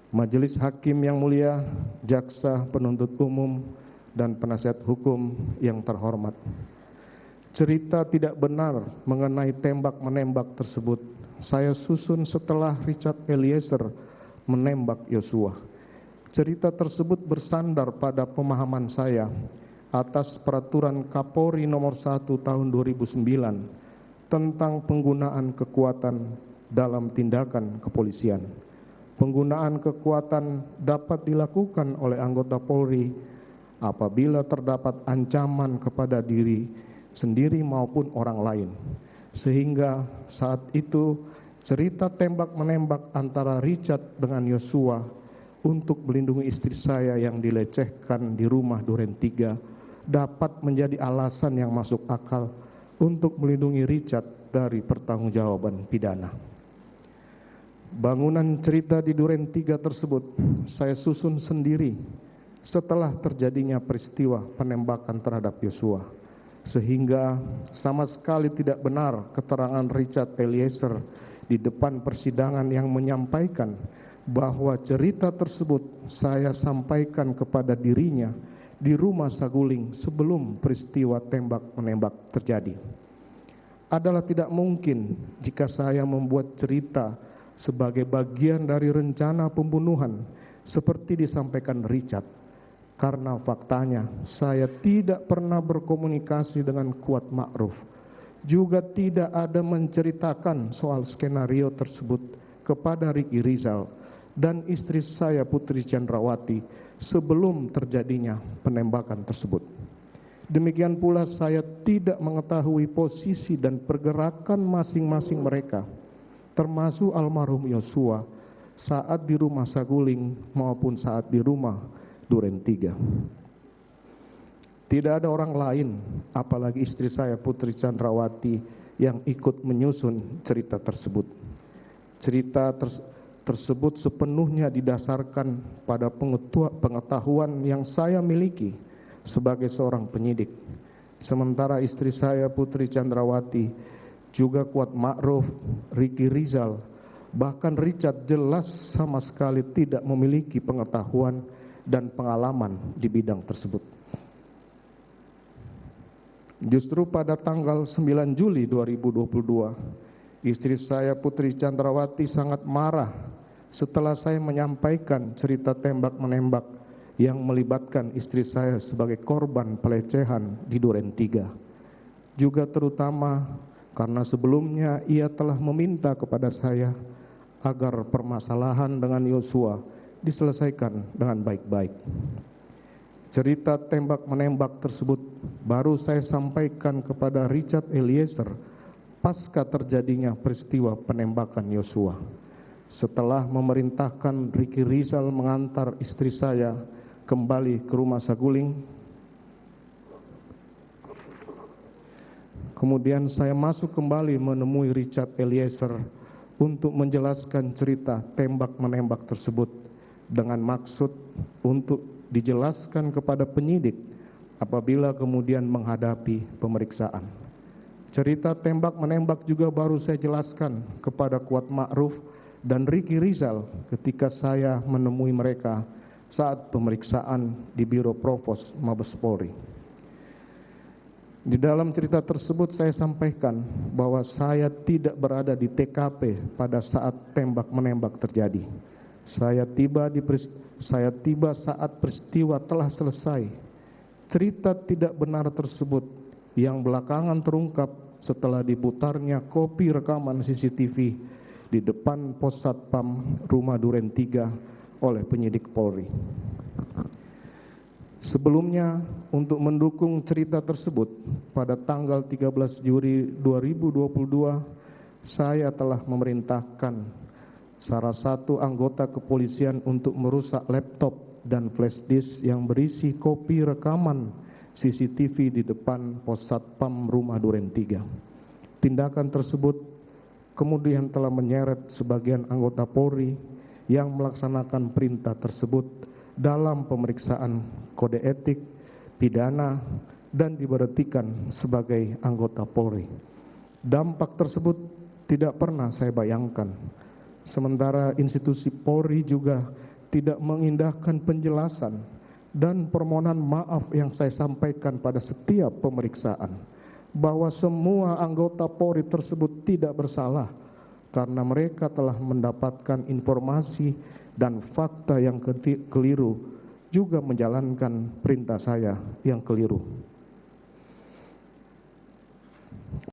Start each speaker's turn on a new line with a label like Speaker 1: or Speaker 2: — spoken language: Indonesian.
Speaker 1: Majelis Hakim yang mulia, jaksa penuntut umum, dan penasihat hukum yang terhormat. Cerita tidak benar mengenai tembak-menembak tersebut saya susun setelah Richard Eliezer menembak Yosua. Cerita tersebut bersandar pada pemahaman saya atas peraturan Kapolri nomor 1 tahun 2009 tentang penggunaan kekuatan dalam tindakan kepolisian. Penggunaan kekuatan dapat dilakukan oleh anggota Polri apabila terdapat ancaman kepada diri sendiri maupun orang lain. Sehingga saat itu cerita tembak-menembak antara Richard dengan Yosua untuk melindungi istri saya yang dilecehkan di rumah Duren 3 dapat menjadi alasan yang masuk akal untuk melindungi Richard dari pertanggungjawaban pidana. Bangunan cerita di Duren 3 tersebut saya susun sendiri setelah terjadinya peristiwa penembakan terhadap Yosua, sehingga sama sekali tidak benar keterangan Richard Eliezer di depan persidangan yang menyampaikan bahwa cerita tersebut saya sampaikan kepada dirinya di rumah Saguling sebelum peristiwa tembak-menembak terjadi. Adalah tidak mungkin jika saya membuat cerita sebagai bagian dari rencana pembunuhan seperti disampaikan Richard, karena faktanya saya tidak pernah berkomunikasi dengan Kuat Ma'ruf, juga tidak ada menceritakan soal skenario tersebut kepada Ricky Rizal dan istri saya Putri Chandrawati sebelum terjadinya penembakan tersebut. Demikian pula saya tidak mengetahui posisi dan pergerakan masing-masing mereka, termasuk almarhum Yosua saat di rumah Saguling maupun saat di rumah Duren 3. Tidak ada orang lain, apalagi istri saya Putri Chandrawati, yang ikut menyusun cerita tersebut. Cerita tersebut sepenuhnya didasarkan pada pengetahuan yang saya miliki sebagai seorang penyidik. Sementara istri saya Putri Chandrawati, juga Kuat Ma'ruf, Ricky Rizal, bahkan Richard jelas sama sekali tidak memiliki pengetahuan dan pengalaman di bidang tersebut. Justru pada tanggal 9 Juli 2022, istri saya Putri Chandrawati sangat marah setelah saya menyampaikan cerita tembak-menembak yang melibatkan istri saya sebagai korban pelecehan di Duren 3. Juga terutama karena sebelumnya ia telah meminta kepada saya agar permasalahan dengan Yosua diselesaikan dengan baik-baik. Cerita tembak-menembak tersebut baru saya sampaikan kepada Richard Eliezer pasca terjadinya peristiwa penembakan Yosua. Setelah memerintahkan Ricky Rizal mengantar istri saya kembali ke rumah Saguling, kemudian saya masuk kembali menemui Richard Eliezer untuk menjelaskan cerita tembak-menembak tersebut dengan maksud untuk dijelaskan kepada penyidik apabila kemudian menghadapi pemeriksaan. Cerita tembak-menembak juga baru saya jelaskan kepada Kuat Ma'ruf dan Ricky Rizal ketika saya menemui mereka saat pemeriksaan di Biro Provos Mabes Polri. Di dalam cerita tersebut saya sampaikan bahwa saya tidak berada di TKP pada saat tembak-menembak terjadi. Saya tiba saat peristiwa telah selesai. Cerita tidak benar tersebut yang belakangan terungkap setelah diputarnya kopi rekaman CCTV di depan pos Satpam rumah Duren 3 oleh penyidik Polri. Sebelumnya, untuk mendukung cerita tersebut, pada tanggal 13 Juli 2022, saya telah memerintahkan salah satu anggota kepolisian untuk merusak laptop dan flash disk yang berisi kopi rekaman CCTV di depan pos Satpam rumah Duren 3. Tindakan tersebut kemudian telah menyeret sebagian anggota Polri yang melaksanakan perintah tersebut dalam pemeriksaan kode etik, pidana, dan diberhentikan sebagai anggota Polri. Dampak tersebut tidak pernah saya bayangkan. Sementara institusi Polri juga tidak mengindahkan penjelasan dan permohonan maaf yang saya sampaikan pada setiap pemeriksaan, bahwa semua anggota Polri tersebut tidak bersalah karena mereka telah mendapatkan informasi dan fakta yang keliru, juga menjalankan perintah saya yang keliru.